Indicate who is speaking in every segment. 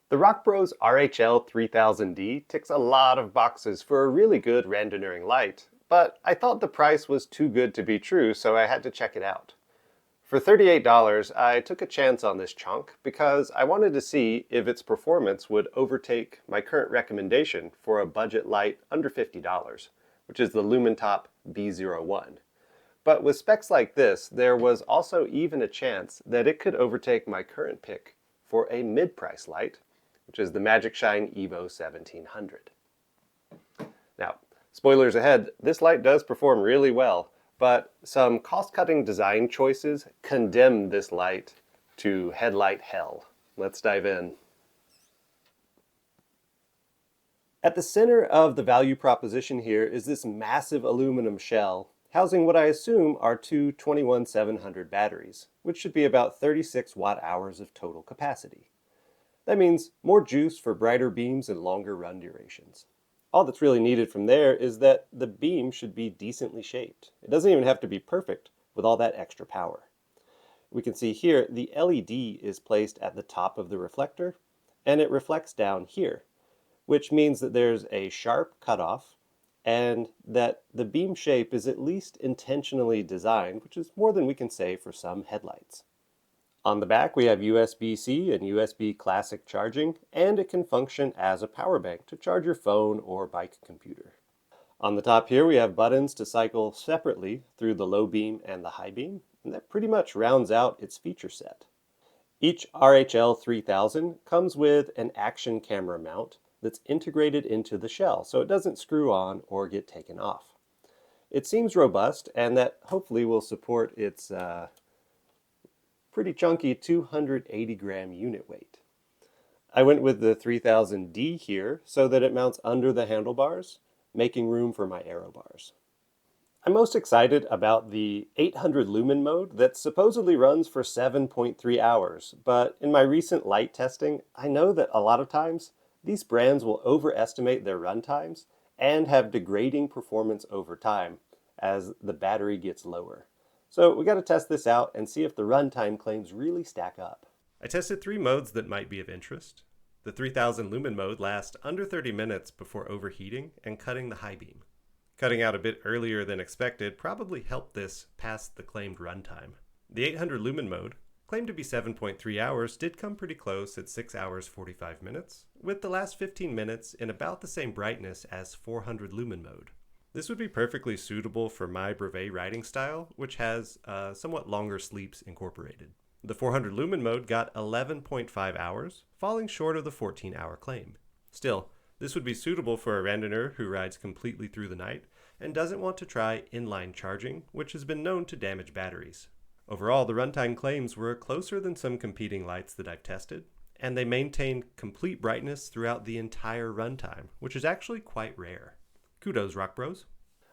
Speaker 1: The Rockbros RHL3000D ticks a lot of boxes for a really good rendering light, but I thought the price was too good to be true, so I had to check it out. For $38, I took a chance on this chunk because I wanted to see if its performance would overtake my current recommendation for a budget light under $50, which is the Lumintop B01. But with specs like this, there was also even a chance that it could overtake my current pick for a mid-price light, which is the Magicshine EVO 1700. Now, spoilers ahead, this light does perform really well, but some cost-cutting design choices condemn this light to headlight hell. Let's dive in. At the center of the value proposition here is this massive aluminum shell housing what I assume are two 21700 batteries, which should be about 36 watt-hours of total capacity. That means more juice for brighter beams and longer run durations. All that's really needed from there is that the beam should be decently shaped. It doesn't even have to be perfect with all that extra power. We can see here the LED is placed at the top of the reflector, and it reflects down here, which means that there's a sharp cutoff and that the beam shape is at least intentionally designed, which is more than we can say for some headlights. On the back we have USB-C and USB classic charging, and it can function as a power bank to charge your phone or bike computer. On the top here we have buttons to cycle separately through the low beam and the high beam, and that pretty much rounds out its feature set. Each RHL3000 comes with an action camera mount that's integrated into the shell, so it doesn't screw on or get taken off. It seems robust, and that hopefully will support its pretty chunky 280-gram unit weight. I went with the 3000D here so that it mounts under the handlebars, making room for my aero bars. I'm most excited about the 800 lumen mode that supposedly runs for 7.3 hours, but in my recent light testing, I know that a lot of times these brands will overestimate their run times and have degrading performance over time as the battery gets lower. So we got to test this out and see if the runtime claims really stack up. I tested 3 modes that might be of interest. The 3000 lumen mode lasts under 30 minutes before overheating and cutting the high beam. Cutting out a bit earlier than expected probably helped this pass the claimed runtime. The 800 lumen mode, claimed to be 7.3 hours, did come pretty close at 6 hours 45 minutes, with the last 15 minutes in about the same brightness as 400 lumen mode. This would be perfectly suitable for my brevet riding style, which has somewhat longer sleeps incorporated. The 400 lumen mode got 11.5 hours, falling short of the 14-hour claim. Still, this would be suitable for a randoner who rides completely through the night and doesn't want to try inline charging, which has been known to damage batteries. Overall, the runtime claims were closer than some competing lights that I've tested, and they maintained complete brightness throughout the entire runtime, which is actually quite rare. Kudos, Rock Bros.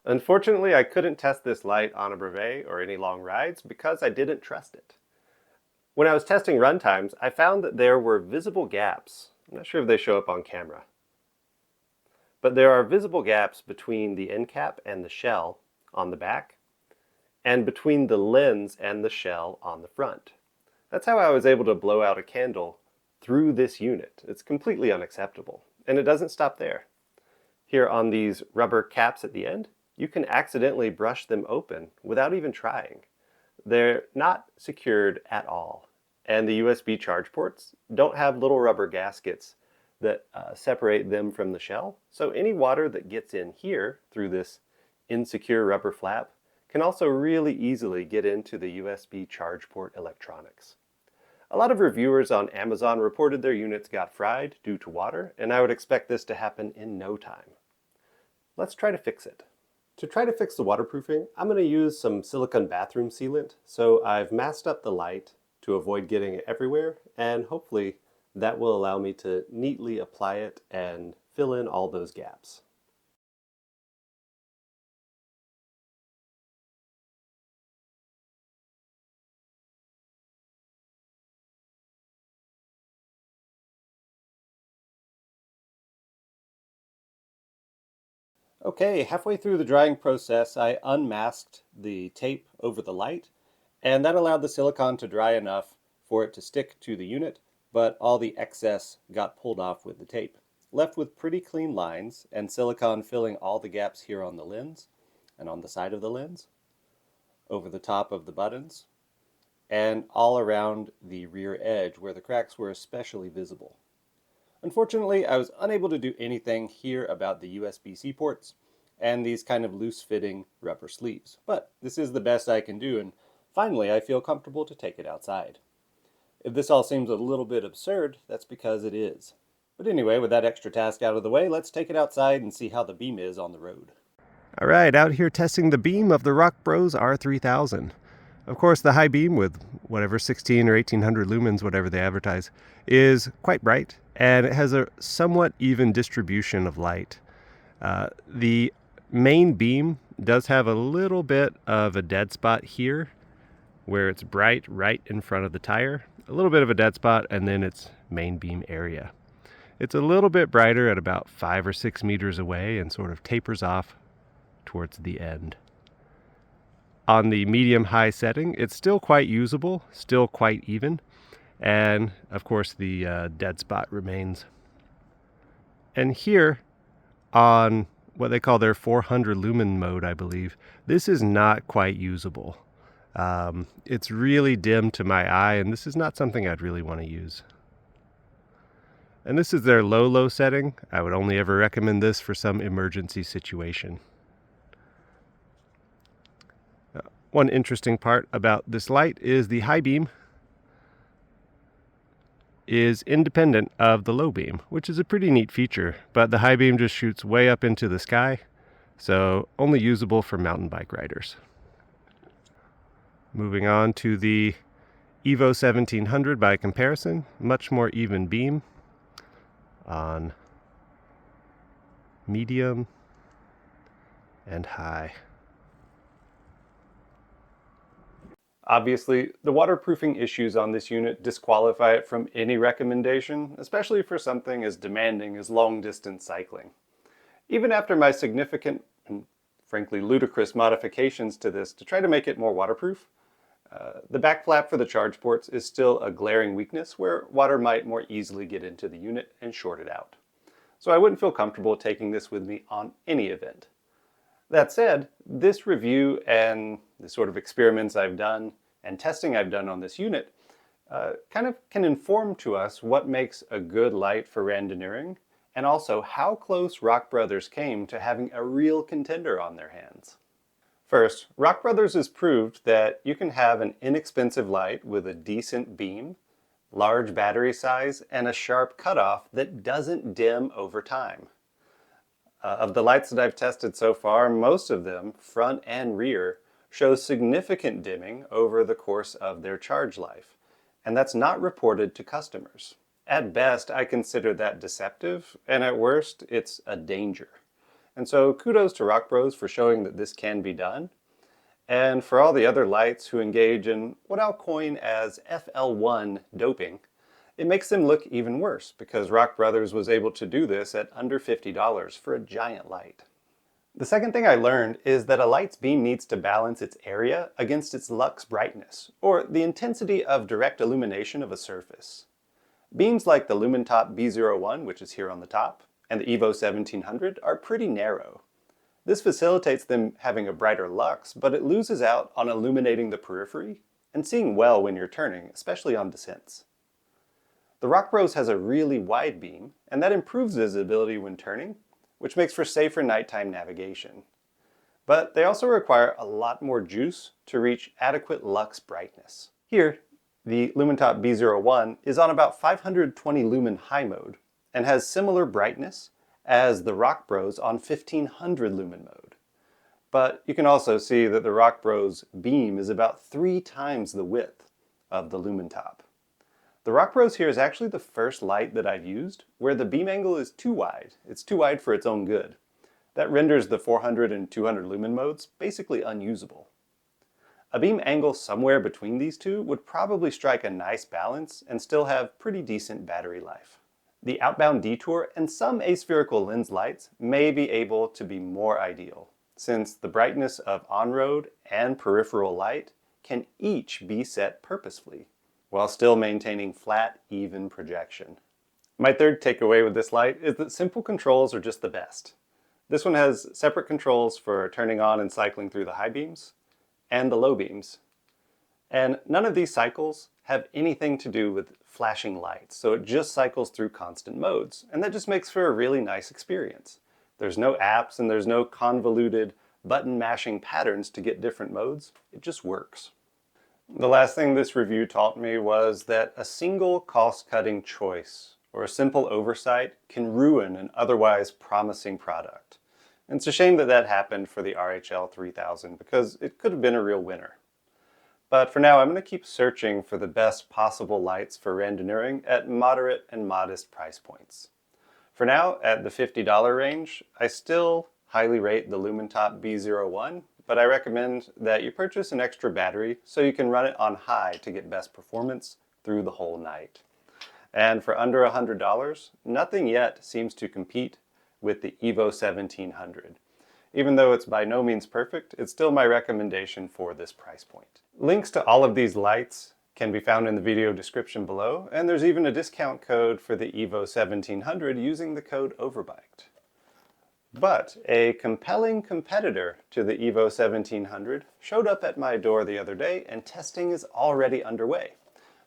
Speaker 1: Unfortunately, I couldn't test this light on a brevet or any long rides because I didn't trust it. When I was testing runtimes, I found that there were visible gaps. I'm not sure if they show up on camera. But there are visible gaps between the end cap and the shell on the back, and between the lens and the shell on the front. That's how I was able to blow out a candle through this unit. It's completely unacceptable. And it doesn't stop there. Here on these rubber caps at the end, you can accidentally brush them open without even trying. They're not secured at all. And the USB charge ports don't have little rubber gaskets that separate them from the shell. So any water that gets in here through this insecure rubber flap can also really easily get into the USB charge port electronics. A lot of reviewers on Amazon reported their units got fried due to water, and I would expect this to happen in no time. Let's try to fix it. To try to fix the waterproofing, I'm going to use some silicone bathroom sealant. So I've masked up the light to avoid getting it everywhere, and hopefully that will allow me to neatly apply it and fill in all those gaps. Okay, halfway through the drying process, I unmasked the tape over the light, and that allowed the silicone to dry enough for it to stick to the unit but all the excess got pulled off with the tape, left with pretty clean lines and silicone filling all the gaps here on the lens and on the side of the lens, over the top of the buttons, and all around the rear edge where the cracks were especially visible. Unfortunately, I was unable to do anything here about the USB-C ports and these kind of loose-fitting rubber sleeves, but this is the best I can do, and finally I feel comfortable to take it outside. If this all seems a little bit absurd, that's because it is. But anyway, with that extra task out of the way, let's take it outside and see how the beam is on the road. All right, out here testing the beam of the Rock Bros R3000. Of course, the high beam with whatever 16 or 1800 lumens, whatever they advertise, is quite bright, and it has a somewhat even distribution of light. The main beam does have a little bit of a dead spot here, where it's bright right in front of the tire. A little bit of a dead spot, and then its main beam area. It's a little bit brighter at about 5 or 6 meters away and sort of tapers off towards the end. On the medium-high setting, it's still quite usable, still quite even, and of course the dead spot remains. And here on what they call their 400 lumen mode, I believe, this is not quite usable. It's really dim to my eye, and this is not something I'd really want to use. And this is their low setting. I would only ever recommend this for some emergency situation. One interesting part about this light is the high beam is independent of the low beam, which is a pretty neat feature, but the high beam just shoots way up into the sky, so only usable for mountain bike riders. Moving on to the EVO 1700 by comparison, much more even beam on medium and high. Obviously, the waterproofing issues on this unit disqualify it from any recommendation, especially for something as demanding as long-distance cycling. Even after my significant and frankly ludicrous modifications to this to try to make it more waterproof, the back flap for the charge ports is still a glaring weakness where water might more easily get into the unit and short it out. So I wouldn't feel comfortable taking this with me on any event. That said, this review and the sort of experiments I've done and testing I've done on this unit kind of can inform to us what makes a good light for randonneuring, and also how close Rock Brothers came to having a real contender on their hands. First, Rock Brothers has proved that you can have an inexpensive light with a decent beam, large battery size, and a sharp cutoff that doesn't dim over time. Of the lights that I've tested so far, most of them, front and rear, show significant dimming over the course of their charge life, and that's not reported to customers. At best, I consider that deceptive, and at worst, it's a danger. And so kudos to Rock Bros for showing that this can be done, and for all the other lights who engage in what I'll coin as FL1 doping. It makes them look even worse because Rock Brothers was able to do this at under $50 for a giant light. The second thing I learned is that a light's beam needs to balance its area against its lux brightness, or the intensity of direct illumination of a surface. Beams like the Lumintop B01, which is here on the top, and the EVO 1700 are pretty narrow. This facilitates them having a brighter lux, but it loses out on illuminating the periphery and seeing well when you're turning, especially on descents. The Rock Bros has a really wide beam, and that improves visibility when turning, which makes for safer nighttime navigation. But they also require a lot more juice to reach adequate lux brightness. Here, the Lumintop B01 is on about 520 lumen high mode, and has similar brightness as the Rock Bros on 1500 lumen mode. But you can also see that the Rock Bros beam is about 3 times the width of the Lumintop. The Rock Bros here is actually the first light that I've used where the beam angle is too wide. It's too wide for its own good. That renders the 400 and 200 lumen modes basically unusable. A beam angle somewhere between these two would probably strike a nice balance and still have pretty decent battery life. The outbound detour and some aspherical lens lights may be able to be more ideal, since the brightness of on-road and peripheral light can each be set purposefully, while still maintaining flat, even projection. My third takeaway with this light is that simple controls are just the best. This one has separate controls for turning on and cycling through the high beams and the low beams. And none of these cycles have anything to do with flashing lights, so it just cycles through constant modes, and that just makes for a really nice experience. There's no apps and there's no convoluted button mashing patterns to get different modes. It just works. The last thing this review taught me was that a single cost-cutting choice or a simple oversight can ruin an otherwise promising product. And it's a shame that that happened for the RHL3000 because it could have been a real winner. But for now, I'm going to keep searching for the best possible lights for rendering at moderate and modest price points. For now, at the $50 range, I still highly rate the Lumintop B01, but I recommend that you purchase an extra battery so you can run it on high to get best performance through the whole night. And for under $100, nothing yet seems to compete with the EVO 1700. Even though it's by no means perfect, it's still my recommendation for this price point. Links to all of these lights can be found in the video description below, and there's even a discount code for the EVO 1700 using the code OVERBIKED. But a compelling competitor to the EVO 1700 showed up at my door the other day, and testing is already underway.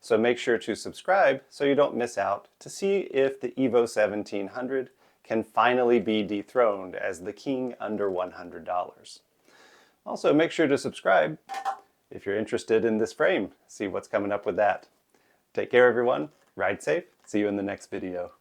Speaker 1: So make sure to subscribe so you don't miss out to see if the EVO 1700 can finally be dethroned as the king under $100. Also, make sure to subscribe if you're interested in this frame. See what's coming up with that. Take care, everyone. Ride safe. See you in the next video.